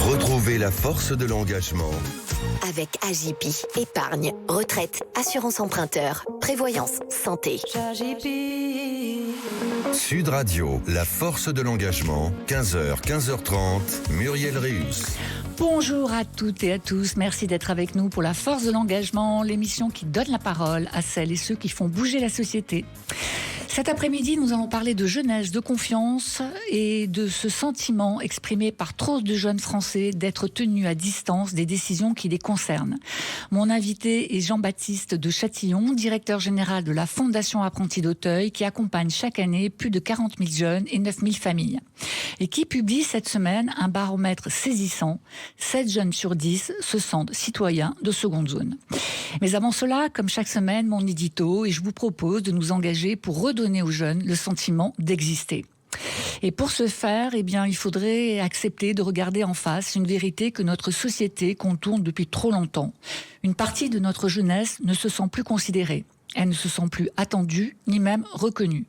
Retrouvez la force de l'engagement. Avec AJP, épargne, retraite, assurance emprunteur, prévoyance, santé. Sud Radio, la force de l'engagement, 15h, 15h30, Muriel Réus. Bonjour à toutes et à tous, merci d'être avec nous pour la force de l'engagement, l'émission qui donne la parole à celles et ceux qui font bouger la société. Cet après-midi, nous allons parler de jeunesse, de confiance et de ce sentiment exprimé par trop de jeunes Français d'être tenus à distance des décisions qui les concernent. Mon invité est Jean-Baptiste de Châtillon, directeur général de la Fondation Apprentis d'Auteuil, qui accompagne chaque année plus de 40 000 jeunes et 9 000 familles. Et qui publie cette semaine un baromètre saisissant. 7 jeunes sur 10 se sentent citoyens de seconde zone. Mais avant cela, comme chaque semaine, mon édito, et je vous propose de nous engager pour redonner aux jeunes le sentiment d'exister. Et pour ce faire, il faudrait accepter de regarder en face une vérité que notre société contourne depuis trop longtemps. Une partie de notre jeunesse ne se sent plus considérée. Elle ne se sent plus attendue, ni même reconnue.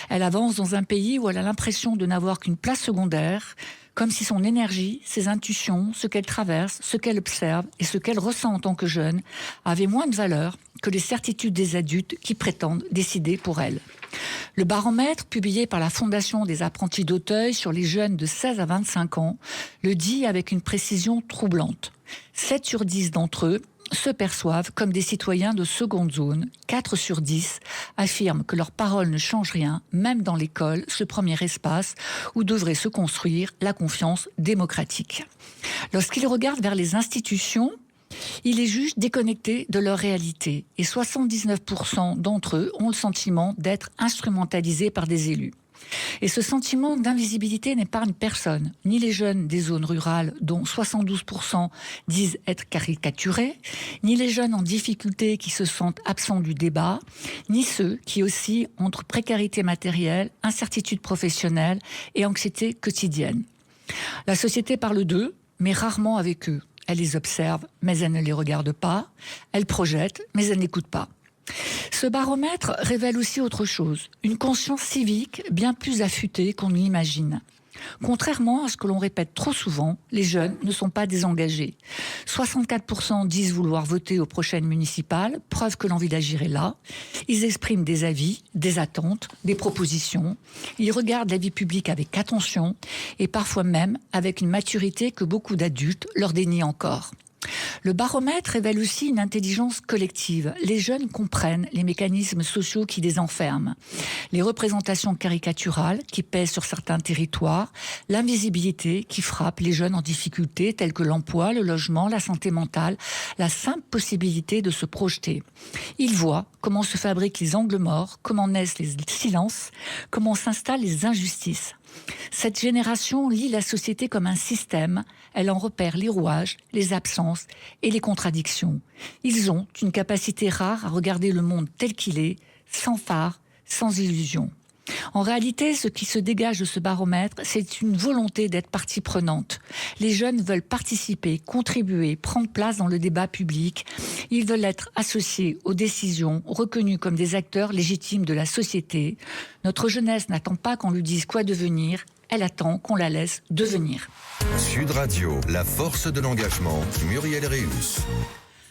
Elle avance dans un pays où elle a l'impression de n'avoir qu'une place secondaire, comme si son énergie, ses intuitions, ce qu'elle traverse, ce qu'elle observe et ce qu'elle ressent en tant que jeune avaient moins de valeur que les certitudes des adultes qui prétendent décider pour elle. Le baromètre publié par la Fondation des Apprentis d'Auteuil sur les jeunes de 16 à 25 ans le dit avec une précision troublante. 7 sur 10 d'entre eux se perçoivent comme des citoyens de seconde zone. 4 sur 10 affirment que leurs paroles ne changent rien, même dans l'école, ce premier espace où devrait se construire la confiance démocratique. Lorsqu'ils regardent vers les institutions, ils les jugent déconnectés de leur réalité. Et 79% d'entre eux ont le sentiment d'être instrumentalisés par des élus. Et ce sentiment d'invisibilité n'épargne personne, ni les jeunes des zones rurales dont 72% disent être caricaturés, ni les jeunes en difficulté qui se sentent absents du débat, ni ceux qui oscillent entre précarité matérielle, incertitude professionnelle et anxiété quotidienne. La société parle d'eux, mais rarement avec eux. Elle les observe, mais elle ne les regarde pas. Elle projette, mais elle n'écoute pas. Ce baromètre révèle aussi autre chose, une conscience civique bien plus affûtée qu'on ne l'imagine. Contrairement à ce que l'on répète trop souvent, les jeunes ne sont pas désengagés. 64% disent vouloir voter aux prochaines municipales, preuve que l'envie d'agir est là. Ils expriment des avis, des attentes, des propositions. Ils regardent la vie publique avec attention et parfois même avec une maturité que beaucoup d'adultes leur dénient encore. Le baromètre révèle aussi une intelligence collective. Les jeunes comprennent les mécanismes sociaux qui les enferment. Les représentations caricaturales qui pèsent sur certains territoires, l'invisibilité qui frappe les jeunes en difficulté telles que l'emploi, le logement, la santé mentale, la simple possibilité de se projeter. Ils voient comment se fabriquent les angles morts, comment naissent les silences, comment s'installent les injustices. Cette génération lit la société comme un système, elle en repère les rouages, les absences et les contradictions. Ils ont une capacité rare à regarder le monde tel qu'il est, sans phare, sans illusion. En réalité, ce qui se dégage de ce baromètre, c'est une volonté d'être partie prenante. Les jeunes veulent participer, contribuer, prendre place dans le débat public. Ils veulent être associés aux décisions, reconnus comme des acteurs légitimes de la société. Notre jeunesse n'attend pas qu'on lui dise quoi devenir, elle attend qu'on la laisse devenir. Sud Radio, la force de l'engagement, Muriel Réus.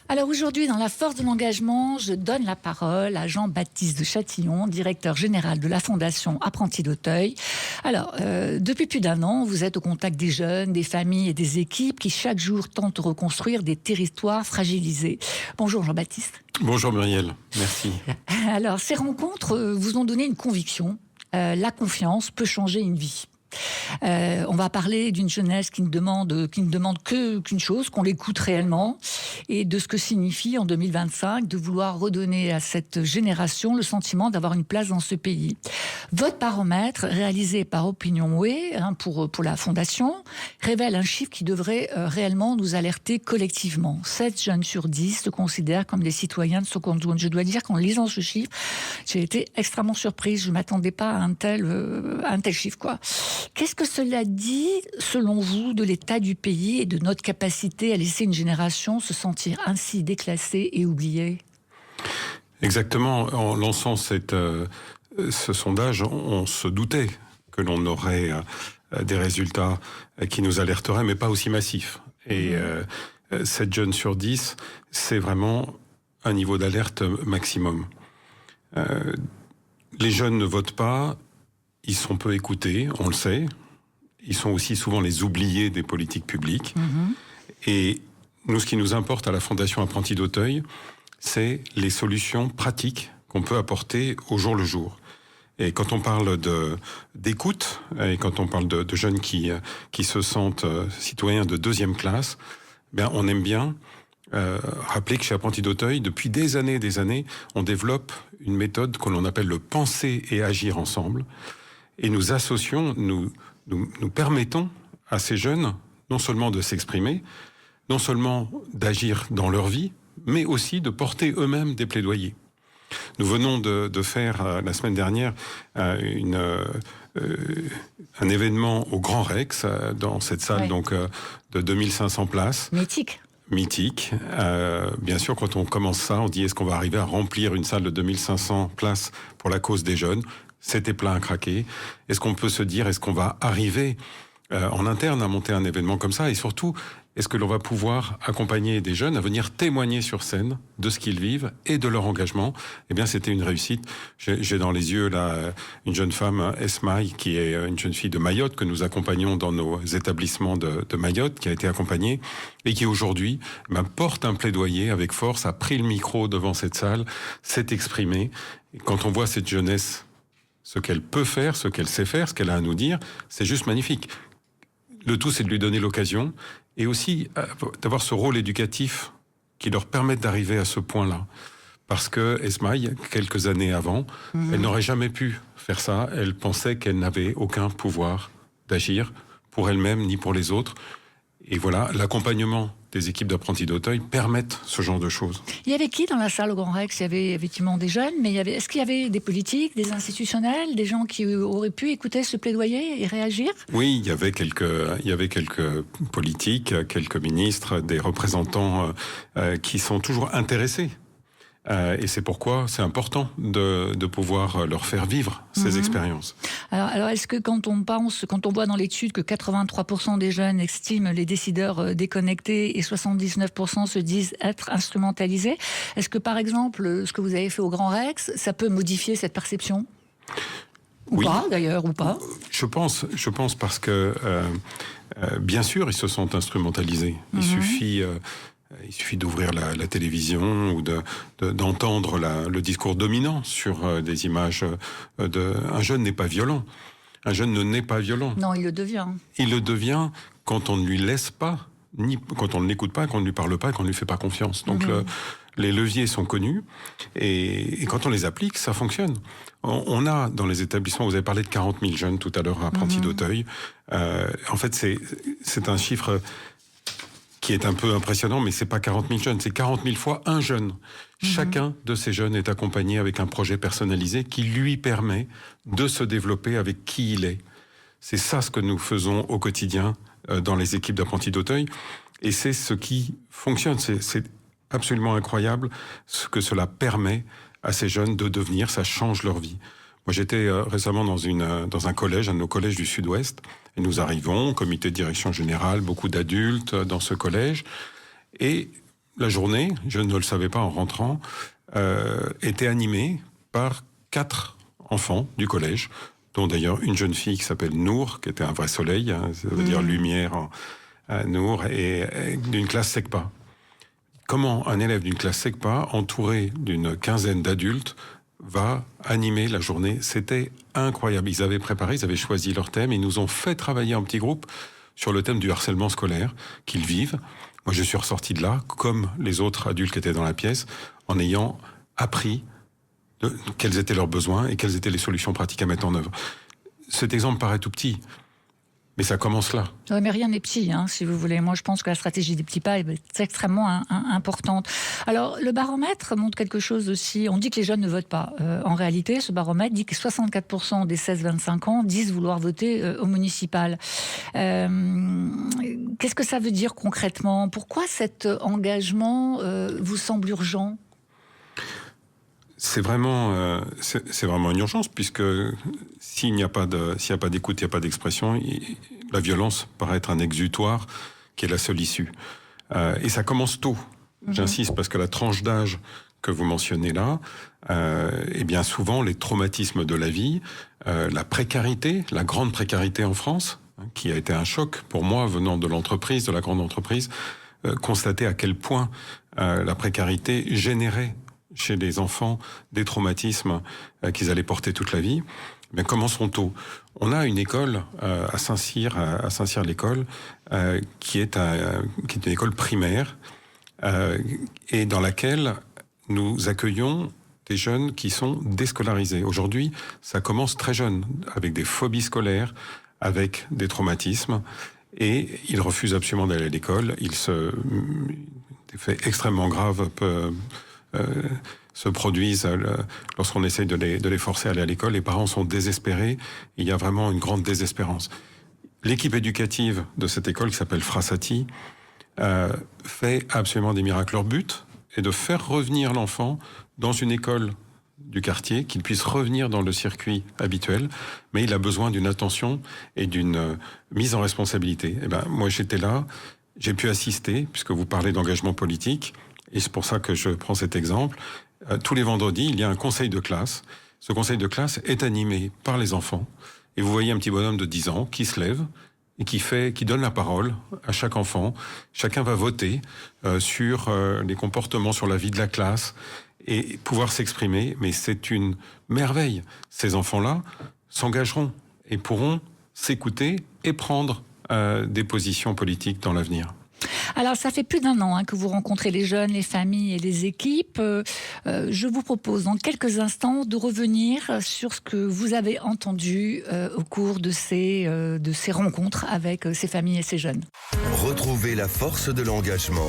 Alors aujourd'hui, dans la force de l'engagement, je donne la parole à Jean-Baptiste de Châtillon, directeur général de la Fondation Apprentis d'Auteuil. Alors, depuis plus d'1 an, vous êtes au contact des jeunes, des familles et des équipes qui chaque jour tentent de reconstruire des territoires fragilisés. Bonjour Jean-Baptiste. Bonjour Muriel, merci. Alors, ces rencontres vous ont donné une conviction. La confiance peut changer une vie. On va parler d'une jeunesse qui ne demande qu'une chose, qu'on l'écoute réellement, et de ce que signifie en 2025 de vouloir redonner à cette génération le sentiment d'avoir une place dans ce pays. Votre baromètre, réalisé par OpinionWay pour la Fondation, révèle un chiffre qui devrait réellement nous alerter collectivement. 7 jeunes sur 10 se considèrent comme des citoyens de seconde zone. Je dois dire qu'en lisant ce chiffre, j'ai été extrêmement surprise. Je ne m'attendais pas à un tel chiffre, quoi. Qu'est-ce que cela dit, selon vous, de l'état du pays et de notre capacité à laisser une génération se sentir ainsi déclassée et oubliée ? Exactement. En lançant ce sondage, on se doutait que l'on aurait des résultats qui nous alerteraient, mais pas aussi massifs. Et 7 jeunes sur 10, c'est vraiment un niveau d'alerte maximum. Les jeunes ne votent pas, ils sont peu écoutés, on le sait. Ils sont aussi souvent les oubliés des politiques publiques. Et nous, ce qui nous importe à la Fondation Apprentis d'Auteuil, c'est les solutions pratiques qu'on peut apporter au jour le jour. Et quand on parle d'écoute, et quand on parle de jeunes qui se sentent citoyens de deuxième classe, bien, on aime bien rappeler que chez Apprentis d'Auteuil, depuis des années, on développe une méthode que l'on appelle le penser et agir ensemble. Et nous associons, nous permettons à ces jeunes non seulement de s'exprimer, non seulement d'agir dans leur vie, mais aussi de porter eux-mêmes des plaidoyers. Nous venons de faire la semaine dernière un événement au Grand Rex, dans cette salle donc de 2500 places. Mythique. Bien sûr, quand on commence ça, on dit est-ce qu'on va arriver à remplir une salle de 2500 places pour la cause des jeunes ? C'était plein à craquer. Est-ce qu'on peut se dire, est-ce qu'on va arriver en interne à monter un événement comme ça ? Et surtout, est-ce que l'on va pouvoir accompagner des jeunes à venir témoigner sur scène de ce qu'ils vivent et de leur engagement ? Eh bien, c'était une réussite. J'ai dans les yeux là une jeune femme, Esmaï, qui est une jeune fille de Mayotte que nous accompagnons dans nos établissements de Mayotte, qui a été accompagnée et qui aujourd'hui porte un plaidoyer avec force, a pris le micro devant cette salle, s'est exprimée. Et quand on voit cette jeunesse, ce qu'elle peut faire, ce qu'elle sait faire, ce qu'elle a à nous dire, c'est juste magnifique. Le tout, c'est de lui donner l'occasion et aussi d'avoir ce rôle éducatif qui leur permette d'arriver à ce point-là. Parce que Esmaï, quelques années avant, elle n'aurait jamais pu faire ça. Elle pensait qu'elle n'avait aucun pouvoir d'agir pour elle-même ni pour les autres. Et voilà, l'accompagnement des équipes d'Apprentis d'Auteuil permettent ce genre de choses. Il y avait qui dans la salle au Grand Rex ? Il y avait effectivement des jeunes, mais est-ce qu'il y avait des politiques, des institutionnels, des gens qui auraient pu écouter ce plaidoyer et réagir ? Oui, il y avait quelques politiques, quelques ministres, des représentants qui sont toujours intéressés. Et c'est pourquoi c'est important de pouvoir leur faire vivre ces expériences. Alors, est-ce que quand on voit dans l'étude que 83% des jeunes estiment les décideurs déconnectés et 79% se disent être instrumentalisés, est-ce que par exemple, ce que vous avez fait au Grand Rex, ça peut modifier cette perception ? Ou pas d'ailleurs, ou pas ? Je pense parce que bien sûr ils se sont instrumentalisés. Il suffit d'ouvrir la télévision ou d'entendre le discours dominant sur des images un jeune n'est pas violent. Un jeune ne naît pas violent. Non, il le devient. Il le devient quand on ne lui laisse pas, ni quand on ne l'écoute pas, quand on ne lui parle pas, quand on ne lui fait pas confiance. Donc les leviers sont connus et quand on les applique, ça fonctionne. On a dans les établissements, vous avez parlé de 40 000 jeunes tout à l'heure à Apprentis d'Auteuil. En fait, c'est un chiffre qui est un peu impressionnant, mais c'est pas 40 000 jeunes, c'est 40 000 fois un jeune. Chacun de ces jeunes est accompagné avec un projet personnalisé qui lui permet de se développer avec qui il est. C'est ça ce que nous faisons au quotidien dans les équipes d'Apprentis d'Auteuil, et c'est ce qui fonctionne. C'est absolument incroyable ce que cela permet à ces jeunes de devenir, ça change leur vie. Moi, j'étais récemment dans un collège, un de nos collèges du Sud-Ouest, et nous arrivons, comité de direction générale, beaucoup d'adultes dans ce collège, et la journée, je ne le savais pas en rentrant, était animée par 4 enfants du collège, dont d'ailleurs une jeune fille qui s'appelle Nour, qui était un vrai soleil, ça veut dire lumière, Nour, et d'une classe SECPA. Comment un élève d'une classe SECPA, entouré d'une quinzaine d'adultes, va animer la journée? C'était incroyable. Ils avaient préparé, ils avaient choisi leur thème, et ils nous ont fait travailler en petits groupes sur le thème du harcèlement scolaire qu'ils vivent. Moi, je suis ressorti de là, comme les autres adultes qui étaient dans la pièce, en ayant appris quels étaient leurs besoins et quelles étaient les solutions pratiques à mettre en œuvre. Cet exemple paraît tout petit, mais ça commence là. Oui, mais rien n'est petit, si vous voulez. Moi, je pense que la stratégie des petits pas est extrêmement importante. Alors, le baromètre montre quelque chose aussi. On dit que les jeunes ne votent pas. En réalité, ce baromètre dit que 64% des 16-25 ans disent vouloir voter au municipal. Qu'est-ce que ça veut dire concrètement ? Pourquoi cet engagement vous semble urgent ? C'est vraiment une urgence, puisque s'il n'y a pas d'écoute, il n'y a pas d'expression, la violence paraît être un exutoire qui est la seule issue. Et ça commence tôt. J'insiste, parce que la tranche d'âge que vous mentionnez là, eh bien souvent les traumatismes de la vie, la précarité, la grande précarité en France, qui a été un choc pour moi venant de l'entreprise, de la grande entreprise, constater à quel point la précarité générait chez les enfants des traumatismes qu'ils allaient porter toute la vie. Mais commençons tôt. On a une école à Saint-Cyr l'école, qui est une école primaire, et dans laquelle nous accueillons des jeunes qui sont déscolarisés. Aujourd'hui, ça commence très jeune, avec des phobies scolaires, avec des traumatismes, et ils refusent absolument d'aller à l'école. Des faits extrêmement graves se produisent lorsqu'on essaye de les forcer à aller à l'école. Les parents sont désespérés. Il y a vraiment une grande désespérance. L'équipe éducative de cette école, qui s'appelle Frassati, fait absolument des miracles. Leur but est de faire revenir l'enfant dans une école du quartier, qu'il puisse revenir dans le circuit habituel, mais il a besoin d'une attention et d'une mise en responsabilité. Et moi, j'étais là, j'ai pu assister, puisque vous parlez d'engagement politique, et c'est pour ça que je prends cet exemple. Tous les vendredis, il y a un conseil de classe. Ce conseil de classe est animé par les enfants, et vous voyez un petit bonhomme de 10 ans qui se lève et qui donne la parole à chaque enfant. Chacun va voter sur les comportements, sur la vie de la classe, et pouvoir s'exprimer. Mais c'est une merveille. Ces enfants-là s'engageront et pourront s'écouter et prendre des positions politiques dans l'avenir. Alors, ça fait plus d'1 an que vous rencontrez les jeunes, les familles et les équipes. Je vous propose dans quelques instants de revenir sur ce que vous avez entendu au cours de ces rencontres avec ces familles et ces jeunes. Retrouvez la force de l'engagement.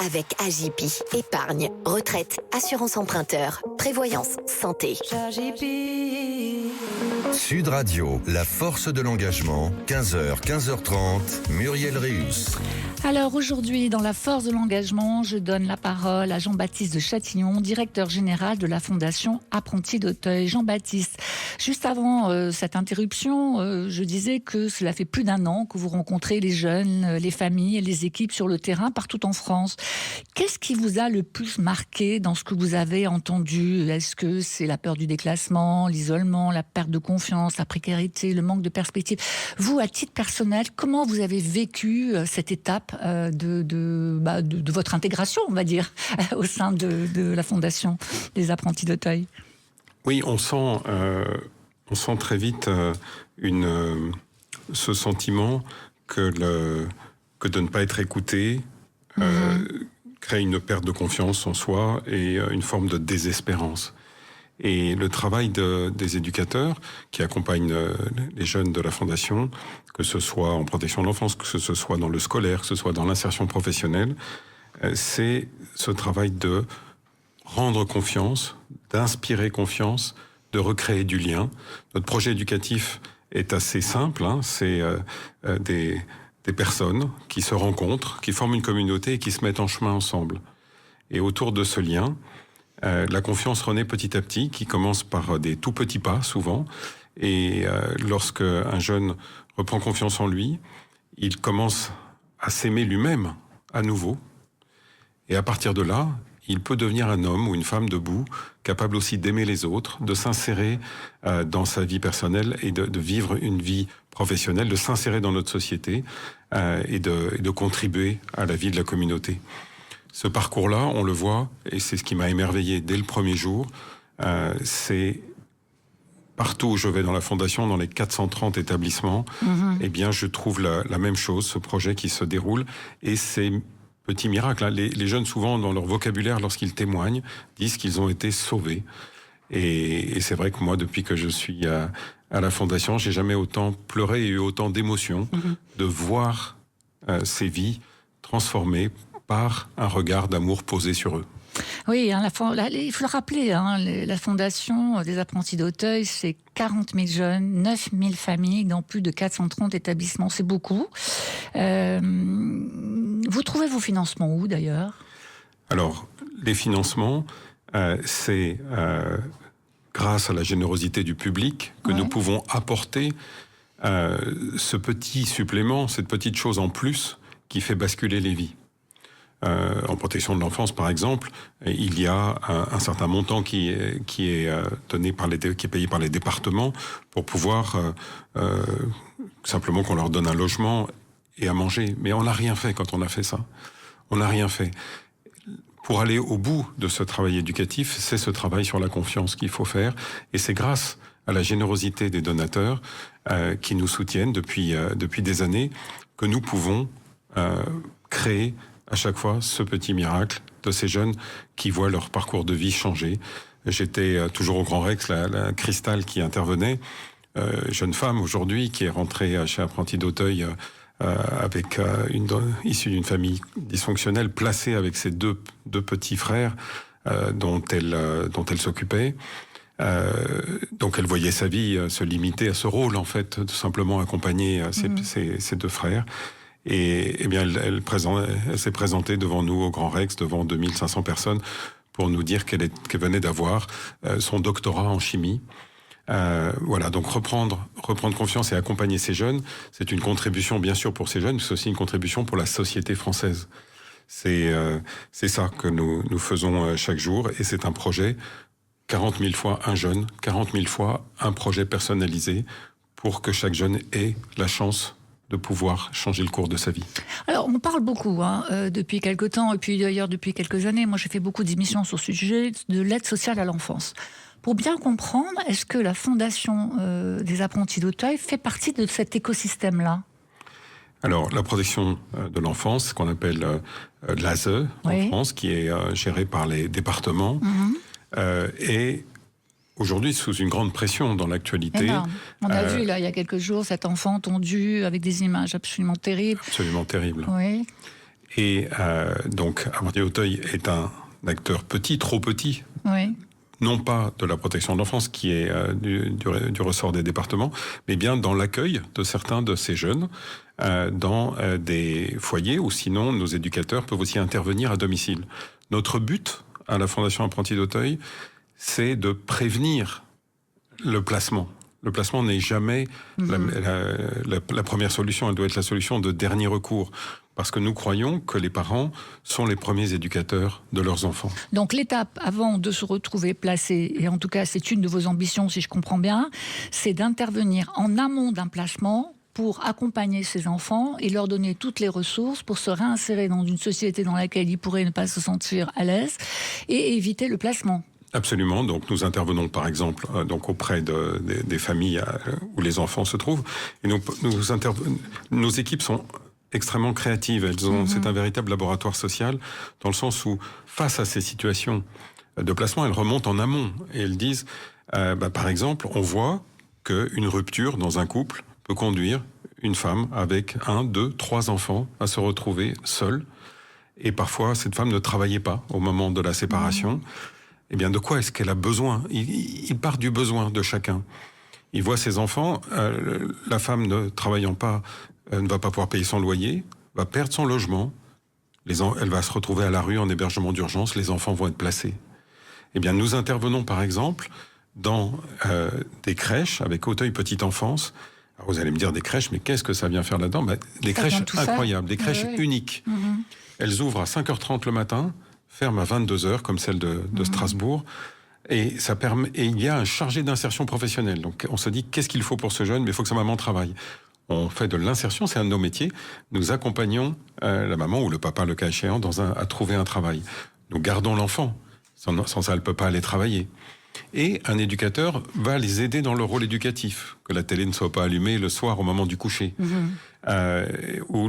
Avec Agipi, épargne, retraite, assurance emprunteur, prévoyance, santé. Sud Radio, la force de l'engagement, 15h, 15h30, Muriel Réus. Alors aujourd'hui, dans la force de l'engagement, je donne la parole à Jean-Baptiste de Châtillon, directeur général de la Fondation Apprentis d'Auteuil. Jean-Baptiste, juste avant cette interruption, je disais que cela fait plus d'1 an que vous rencontrez les jeunes, les familles et les équipes sur le terrain partout en France. Qu'est-ce qui vous a le plus marqué dans ce que vous avez entendu ? Est-ce que c'est la peur du déclassement, l'isolement, la perte de confiance, la précarité, le manque de perspective ? Vous, à titre personnel, comment vous avez vécu cette étape de votre intégration, on va dire, au sein de la Fondation des Apprentis d'Auteuil? Oui, on sent très vite ce sentiment que de ne pas être écouté crée une perte de confiance en soi et une forme de désespérance. Et le travail des éducateurs qui accompagnent les jeunes de la Fondation, que ce soit en protection de l'enfance, que ce soit dans le scolaire, que ce soit dans l'insertion professionnelle, c'est ce travail de rendre confiance, d'inspirer confiance, de recréer du lien. Notre projet éducatif est assez simple, c'est des personnes qui se rencontrent, qui forment une communauté et qui se mettent en chemin ensemble. Et autour de ce lien, la confiance renaît petit à petit, qui commence par des tout petits pas, souvent. Et lorsque un jeune reprend confiance en lui, il commence à s'aimer lui-même à nouveau. Et à partir de là, il peut devenir un homme ou une femme debout, capable aussi d'aimer les autres, de s'insérer dans sa vie personnelle et de vivre une vie professionnelle, de s'insérer dans notre société et de contribuer à la vie de la communauté. Ce parcours-là, on le voit, et c'est ce qui m'a émerveillé dès le premier jour, c'est partout où je vais dans la Fondation, dans les 430 établissements, eh bien, je trouve la même chose, ce projet qui se déroule, et ces petits miracles. Les jeunes, souvent, dans leur vocabulaire, lorsqu'ils témoignent, disent qu'ils ont été sauvés. Et c'est vrai que moi, depuis que je suis à la Fondation, j'ai jamais autant pleuré et eu autant d'émotions de voir ces vies transformées par un regard d'amour posé sur eux. Oui, il faut le rappeler, la Fondation des Apprentis d'Auteuil, c'est 40 000 jeunes, 9 000 familles dans plus de 430 établissements, c'est beaucoup. Vous trouvez vos financements où, d'ailleurs ? Alors, les financements, c'est grâce à la générosité du public que nous pouvons apporter ce petit supplément, cette petite chose en plus qui fait basculer les vies. En protection de l'enfance, par exemple, il y a un certain montant qui est donné qui est payé par les départements pour pouvoir simplement qu'on leur donne un logement et à manger. Mais on n'a rien fait quand on a fait ça. On n'a rien fait. Pour aller au bout de ce travail éducatif, c'est ce travail sur la confiance qu'il faut faire. Et c'est grâce à la générosité des donateurs qui nous soutiennent depuis des années que nous pouvons créer à chaque fois ce petit miracle de ces jeunes qui voient leur parcours de vie changer. J'étais toujours au Grand Rex, la Cristal qui intervenait, jeune femme aujourd'hui qui est rentrée chez Apprentis d'Auteuil avec issue d'une famille dysfonctionnelle, placée avec ses deux petits frères dont elle s'occupait. Donc elle voyait sa vie se limiter à ce rôle, en fait, de simplement accompagner ses deux frères. Et bien, elle s'est présentée devant nous au Grand Rex, devant 2500 personnes, pour nous dire qu'elle venait d'avoir son doctorat en chimie. Voilà, donc reprendre confiance et accompagner ces jeunes, c'est une contribution bien sûr pour ces jeunes, mais c'est aussi une contribution pour la société française. C'est ça que nous faisons chaque jour, et c'est un projet 40 000 fois un jeune, 40 000 fois un projet personnalisé pour que chaque jeune ait la chance de pouvoir changer le cours de sa vie. Alors, on parle beaucoup depuis quelque temps, et puis d'ailleurs depuis quelques années. Moi, j'ai fait beaucoup d'émissions sur ce sujet de l'aide sociale à l'enfance. Pour bien comprendre, est-ce que la Fondation des Apprentis d'Auteuil fait partie de cet écosystème-là ? Alors, la protection de l'enfance, qu'on appelle l'ASE en France, qui est gérée par les départements, est aujourd'hui sous une grande pression dans l'actualité. On a vu là il y a quelques jours cet enfant tondu avec des images absolument terribles. Absolument terribles. Oui. Et donc, Apprentis d'Auteuil est un acteur petit, trop petit. Oui. Non pas de la protection de l'enfance qui est du ressort des départements, mais bien dans l'accueil de certains de ces jeunes dans des foyers, ou sinon nos éducateurs peuvent aussi intervenir à domicile. Notre but à la Fondation Apprentis d'Auteuil, c'est de prévenir le placement. Le placement n'est jamais la première solution, elle doit être la solution de dernier recours. Parce que nous croyons que les parents sont les premiers éducateurs de leurs enfants. Donc l'étape avant de se retrouver placé, et en tout cas c'est une de vos ambitions si je comprends bien, c'est d'intervenir en amont d'un placement pour accompagner ces enfants et leur donner toutes les ressources pour se réinsérer dans une société dans laquelle ils pourraient ne pas se sentir à l'aise et éviter le placement. Absolument. Donc, nous intervenons, par exemple, donc auprès des familles où les enfants se trouvent. Et nos équipes sont extrêmement créatives. C'est un véritable laboratoire social, dans le sens où, face à ces situations de placement, elles remontent en amont. Et elles disent, par exemple, on voit qu'une rupture dans un couple peut conduire une femme avec 1, 2, 3 enfants à se retrouver seule. Et parfois, cette femme ne travaillait pas au moment de la séparation. Eh bien, de quoi est-ce qu'elle a besoin ? Il part du besoin de chacun. Il voit ses enfants, la femme ne travaillant pas, ne va pas pouvoir payer son loyer, va perdre son logement, elle va se retrouver à la rue en hébergement d'urgence, les enfants vont être placés. Eh bien, nous intervenons par exemple dans des crèches avec Auteuil Petite Enfance. Alors, vous allez me dire des crèches, mais qu'est-ce que ça vient faire là-dedans ? Des crèches incroyables, des crèches uniques. Elles ouvrent à 5h30 le matin, ferment à 22h, comme celle de Strasbourg. Et ça permet, et il y a un chargé d'insertion professionnelle. Donc on se dit, qu'est-ce qu'il faut pour ce jeune ? Mais il faut que sa maman travaille. On fait de l'insertion, c'est un de nos métiers. Nous accompagnons la maman ou le papa, le cas échéant, à trouver un travail. Nous gardons l'enfant. Sans ça, elle ne peut pas aller travailler. Et un éducateur va les aider dans leur rôle éducatif. Que la télé ne soit pas allumée le soir au moment du coucher. Ou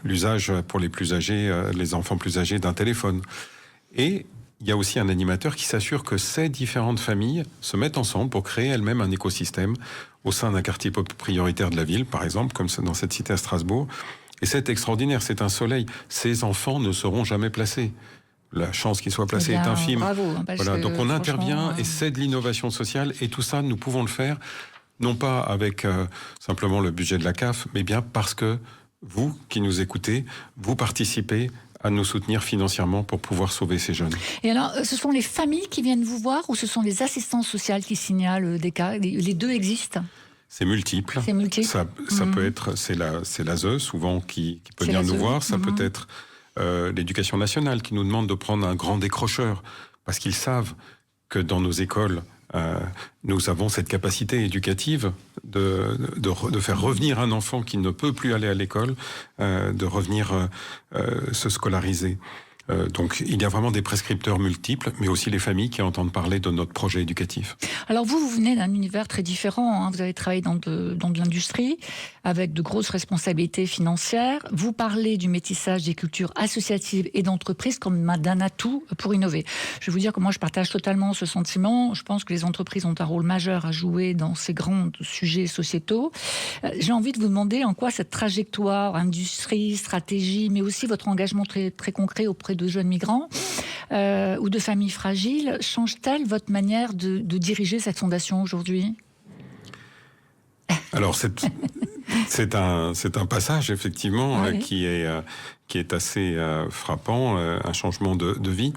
l'usage pour les plus âgés, les enfants plus âgés, d'un téléphone. Et il y a aussi un animateur qui s'assure que ces différentes familles se mettent ensemble pour créer elles-mêmes un écosystème au sein d'un quartier prioritaire de la ville, par exemple, comme dans cette cité à Strasbourg. Et c'est extraordinaire, c'est un soleil. Ces enfants ne seront jamais placés. La chance qu'ils soient placés est infime. Bravo, voilà, donc on intervient et c'est de l'innovation sociale. Et tout ça, nous pouvons le faire, non pas avec simplement le budget de la CAF, mais bien parce que vous qui nous écoutez, vous participez à nous soutenir financièrement pour pouvoir sauver ces jeunes. Et alors, ce sont les familles qui viennent vous voir ou ce sont les assistances sociales qui signalent des cas? Les deux existent? C'est multiple. C'est multiple. Ça peut être, c'est l'ASE souvent qui peut venir nous voir. Ça peut être l'éducation nationale qui nous demande de prendre un grand décrocheur parce qu'ils savent que dans nos écoles, nous avons cette capacité éducative de faire revenir un enfant qui ne peut plus aller à l'école, de revenir se scolariser. Donc il y a vraiment des prescripteurs multiples, mais aussi les familles qui entendent parler de notre projet éducatif. Alors vous venez d'un univers très différent, hein. Vous avez travaillé dans de l'industrie, avec de grosses responsabilités financières. Vous parlez du métissage des cultures associatives et d'entreprises comme d'un atout pour innover. Je vais vous dire que moi je partage totalement ce sentiment. Je pense que les entreprises ont un rôle majeur à jouer dans ces grands sujets sociétaux. J'ai envie de vous demander en quoi cette trajectoire, industrie, stratégie, mais aussi votre engagement très, très concret auprès de jeunes migrants ou de familles fragiles, change-t-elle votre manière de diriger cette fondation aujourd'hui? Alors c'est un passage effectivement qui est assez frappant, un changement de vie.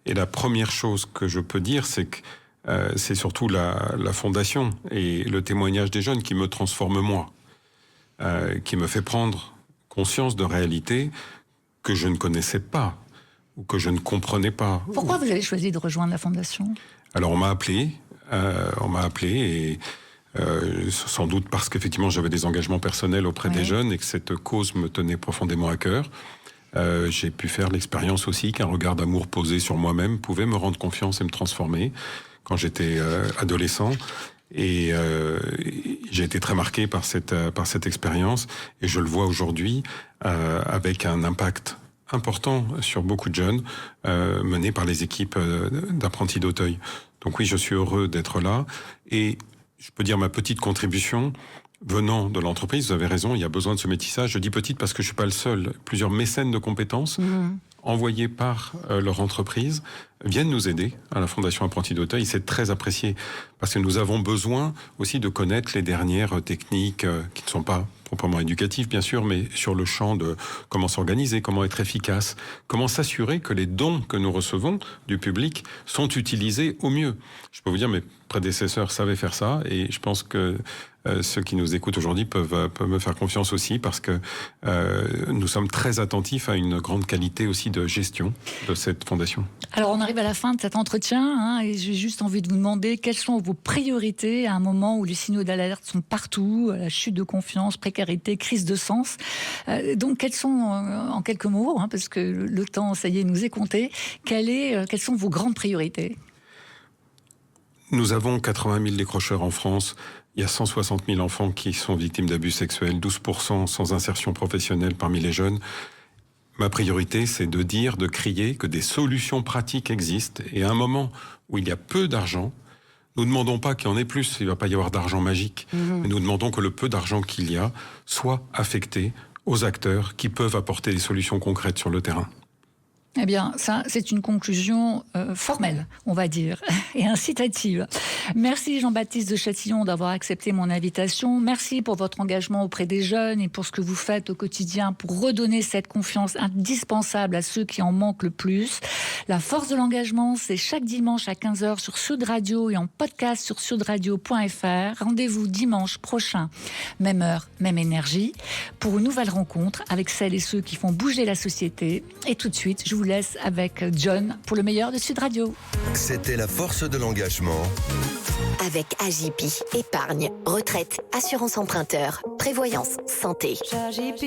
Et la première chose que je peux dire, c'est que c'est surtout la fondation et le témoignage des jeunes qui me transforme moi, qui me fait prendre conscience de réalités que je ne connaissais pas ou que je ne comprenais pas. Pourquoi vous avez choisi de rejoindre la fondation? Alors on m'a appelé et sans doute parce qu'effectivement j'avais des engagements personnels auprès des jeunes et que cette cause me tenait profondément à cœur. J'ai pu faire l'expérience aussi qu'un regard d'amour posé sur moi-même pouvait me rendre confiance et me transformer quand j'étais adolescent. Et j'ai été très marqué par cette expérience et je le vois aujourd'hui avec un impact important sur beaucoup de jeunes menés par les équipes d'apprentis d'Auteuil. Donc oui, je suis heureux d'être là et je peux dire ma petite contribution venant de l'entreprise. Vous avez raison, il y a besoin de ce métissage. Je dis petite parce que je suis pas le seul. Plusieurs mécènes de compétences envoyés par leur entreprise viennent nous aider à la Fondation Apprentis d'Auteuil. C'est très apprécié parce que nous avons besoin aussi de connaître les dernières techniques qui ne sont pas proprement éducatives, bien sûr, mais sur le champ de comment s'organiser, comment être efficace, comment s'assurer que les dons que nous recevons du public sont utilisés au mieux. Je peux vous dire, mes prédécesseurs savaient faire ça et je pense que ceux qui nous écoutent aujourd'hui peuvent me faire confiance aussi parce que nous sommes très attentifs à une grande qualité aussi de gestion de cette fondation. Alors on arrive à la fin de cet entretien et j'ai juste envie de vous demander quelles sont vos priorités à un moment où les signaux d'alerte sont partout, la chute de confiance, précarité, crise de sens. Donc quels sont, en quelques mots, parce que le temps, ça y est, nous est compté, quelles sont vos grandes priorités? Nous avons 80 000 décrocheurs en France. Il y a 160 000 enfants qui sont victimes d'abus sexuels, 12% sans insertion professionnelle parmi les jeunes. Ma priorité, c'est de crier que des solutions pratiques existent. Et à un moment où il y a peu d'argent, nous ne demandons pas qu'il y en ait plus, il ne va pas y avoir d'argent magique. Mais nous demandons que le peu d'argent qu'il y a soit affecté aux acteurs qui peuvent apporter des solutions concrètes sur le terrain. Eh bien, ça, c'est une conclusion formelle, on va dire, et incitative. Merci Jean-Baptiste de Châtillon d'avoir accepté mon invitation. Merci pour votre engagement auprès des jeunes et pour ce que vous faites au quotidien pour redonner cette confiance indispensable à ceux qui en manquent le plus. La force de l'engagement, c'est chaque dimanche à 15h sur Sud Radio et en podcast sur sudradio.fr. Rendez-vous dimanche prochain, même heure, même énergie, pour une nouvelle rencontre avec celles et ceux qui font bouger la société. Et tout de suite, je vous laisse avec John pour le meilleur de Sud Radio. C'était la force de l'engagement. Avec AJP, épargne, retraite, assurance emprunteur, prévoyance, santé. AJP.